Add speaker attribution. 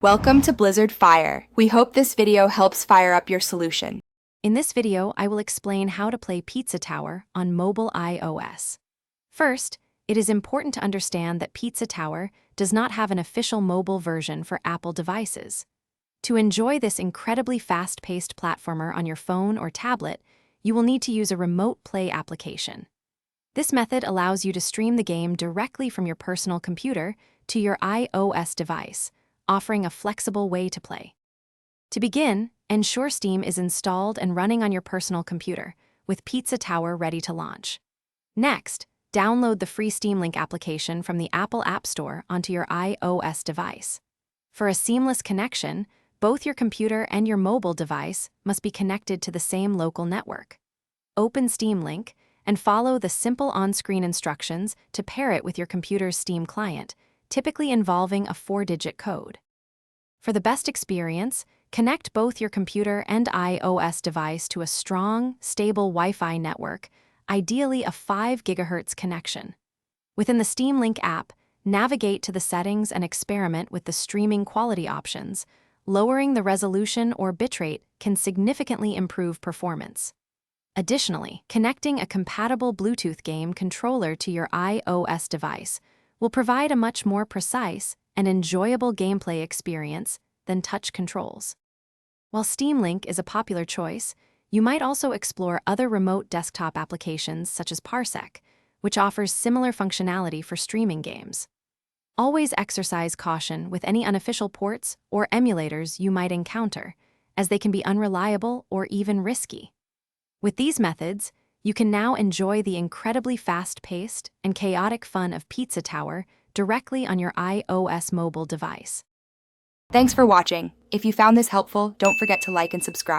Speaker 1: Welcome to Blizzard Fire. We hope this video helps fire up your solution.
Speaker 2: In this video, I will explain how to play Pizza Tower on mobile iOS. First, it is important to understand that Pizza Tower does not have an official mobile version for Apple devices. To enjoy this incredibly fast-paced platformer on your phone or tablet, you will need to use a remote play application. This method allows you to stream the game directly from your personal computer to your iOS device, offering a flexible way to play. To begin, ensure Steam is installed and running on your personal computer, with Pizza Tower ready to launch. Next, download the free Steam Link application from the Apple App Store onto your iOS device. For a seamless connection, both your computer and your mobile device must be connected to the same local network. Open Steam Link and follow the simple on-screen instructions to pair it with your computer's Steam client, typically involving a 4-digit code. For the best experience, connect both your computer and iOS device to a strong, stable Wi-Fi network, ideally a 5 GHz connection. Within the Steam Link app, navigate to the settings and experiment with the streaming quality options. Lowering the resolution or bitrate can significantly improve performance. Additionally, connecting a compatible Bluetooth game controller to your iOS device will provide a much more precise and enjoyable gameplay experience than touch controls. While Steam Link is a popular choice, you might also explore other remote desktop applications such as Parsec, which offers similar functionality for streaming games. Always exercise caution with any unofficial ports or emulators you might encounter, as they can be unreliable or even risky. With these methods, you can now enjoy the incredibly fast-paced and chaotic fun of Pizza Tower directly on your iOS mobile device.
Speaker 1: Thanks for watching. If you found this helpful, don't forget to like and subscribe.